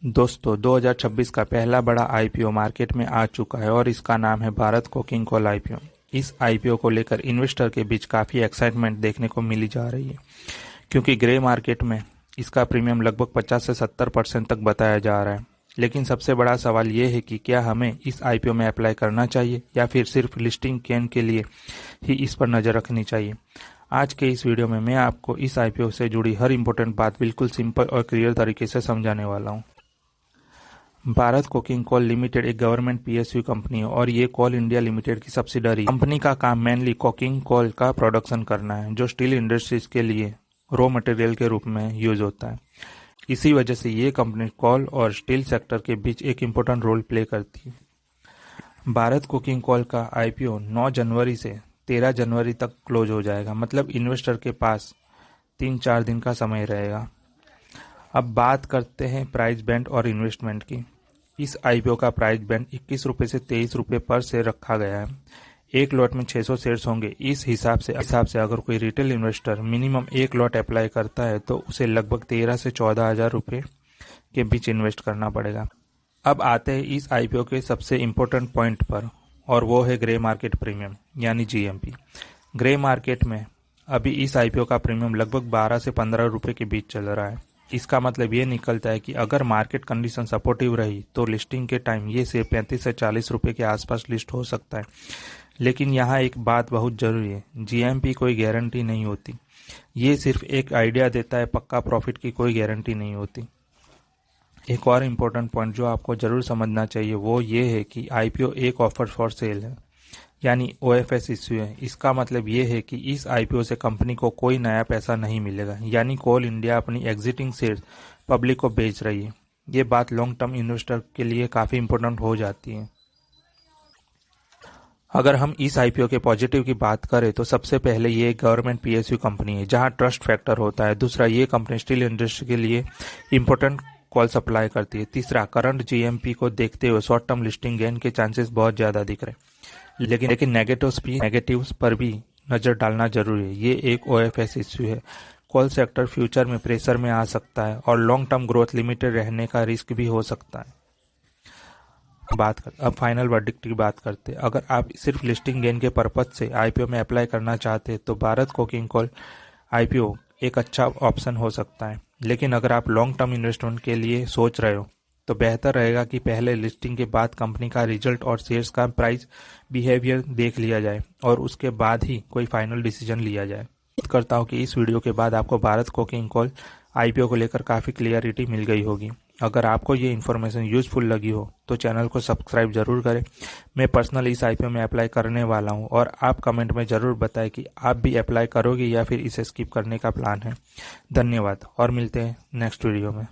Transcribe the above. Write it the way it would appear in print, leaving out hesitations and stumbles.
दोस्तों 2026 का पहला बड़ा आईपीओ मार्केट में आ चुका है और इसका नाम है भारत कोकिंग कोल आईपीओ। इस आईपीओ को लेकर इन्वेस्टर के बीच काफ़ी एक्साइटमेंट देखने को मिली जा रही है, क्योंकि ग्रे मार्केट में इसका प्रीमियम लगभग 50 से 70% तक बताया जा रहा है। लेकिन सबसे बड़ा सवाल ये है कि क्या हमें इस आईपीओ में अप्लाई करना चाहिए या फिर सिर्फ लिस्टिंग गेन के लिए ही इस पर नज़र रखनी चाहिए। आज के इस वीडियो में मैं आपको इस आईपीओ से जुड़ी हर इंपॉर्टेंट बात बिल्कुल सिंपल और क्लियर तरीके से समझाने वाला हूँ। भारत कोकिंग कोल लिमिटेड एक गवर्नमेंट पीएसयू कंपनी है और ये कोल इंडिया लिमिटेड की सब्सिडरी। कंपनी का काम मेनली कोकिंग कोल का प्रोडक्शन करना है, जो स्टील इंडस्ट्रीज के लिए रॉ मटेरियल के रूप में यूज होता है। इसी वजह से ये कंपनी कोल और स्टील सेक्टर के बीच एक इम्पोर्टेंट रोल प्ले करती है। भारत कोकिंग कोल का आईपीओ 9 जनवरी से 13 जनवरी तक क्लोज हो जाएगा, मतलब इन्वेस्टर के पास 3-4 दिन का समय रहेगा। अब बात करते हैं प्राइस बैंड और इन्वेस्टमेंट की। इस आईपीओ का प्राइस बैंड 21 रुपये से 23 रुपये पर शेयर रखा गया है। एक लॉट में 600 शेयर्स होंगे। इस हिसाब से अगर कोई रिटेल इन्वेस्टर मिनिमम एक लॉट अप्लाई करता है तो उसे लगभग 13 से 14 हज़ार रुपये के बीच इन्वेस्ट करना पड़ेगा। अब आते हैं इस आईपीओ के सबसे इम्पोर्टेंट पॉइंट पर, और वो है ग्रे मार्केट प्रीमियम यानी जीएमपी। ग्रे मार्केट में अभी इस आईपीओ का प्रीमियम लगभग 12 से 15 रुपये के बीच चल रहा है। इसका मतलब ये निकलता है कि अगर मार्केट कंडीशन सपोर्टिव रही तो लिस्टिंग के टाइम ये सिर्फ 35 से 40 रुपये के आसपास लिस्ट हो सकता है। लेकिन यहाँ एक बात बहुत ज़रूरी है, जीएमपी कोई गारंटी नहीं होती। ये सिर्फ एक आइडिया देता है, पक्का प्रॉफिट की कोई गारंटी नहीं होती। एक और इम्पोर्टेंट पॉइंट जो आपको ज़रूर समझना चाहिए वो ये है कि आईपीओ एक ऑफर फॉर सेल है, यानी ओएफएस इश्यू है। इसका मतलब ये है कि इस आईपीओ से कंपनी को कोई नया पैसा नहीं मिलेगा, यानी कोल इंडिया अपनी एग्जिटिंग शेयर्स पब्लिक को बेच रही है। ये बात लॉन्ग टर्म इन्वेस्टर के लिए काफ़ी इंपॉर्टेंट हो जाती है। अगर हम इस आईपीओ के पॉजिटिव की बात करें तो सबसे पहले ये एक गवर्नमेंट पीएसयू कंपनी है जहां ट्रस्ट फैक्टर होता है। दूसरा, ये कंपनी स्टील इंडस्ट्री के लिए इंपॉर्टेंट कॉल सप्लाई करती है। तीसरा, करंट जीएमपी को देखते हुए शॉर्ट टर्म लिस्टिंग गेन के चांसेस बहुत ज़्यादा दिख रहे हैं। लेकिन नेगेटिव्स पर भी नज़र डालना जरूरी है। ये एक ओएफएस इश्यू है। कोल सेक्टर फ्यूचर में प्रेशर में आ सकता है और लॉन्ग टर्म ग्रोथ लिमिटेड रहने का रिस्क भी हो सकता है। अब फाइनल वर्डिक्ट की बात करते हैं। अगर आप सिर्फ लिस्टिंग गेन के पर्पज से आईपीओ में अप्लाई करना चाहते हैं तो भारत कोकिंग कोल आईपीओ एक अच्छा ऑप्शन हो सकता है। लेकिन अगर आप लॉन्ग टर्म इन्वेस्टमेंट के लिए सोच रहे हो तो बेहतर रहेगा कि पहले लिस्टिंग के बाद कंपनी का रिजल्ट और शेयर्स का प्राइस बिहेवियर देख लिया जाए और उसके बाद ही कोई फाइनल डिसीजन लिया जाए। उम्मीद करता हूँ कि इस वीडियो के बाद आपको भारत कोकिंग कोल आईपीओ को लेकर काफ़ी क्लियरिटी मिल गई होगी। अगर आपको ये इन्फॉर्मेशन यूजफुल लगी हो तो चैनल को सब्सक्राइब जरूर करें। मैं पर्सनली इस आईपीओ में अप्लाई करने वाला हूँ और आप कमेंट में ज़रूर बताएं कि आप भी अप्लाई करोगे या फिर इसे स्किप करने का प्लान है। धन्यवाद और मिलते हैं नेक्स्ट वीडियो में।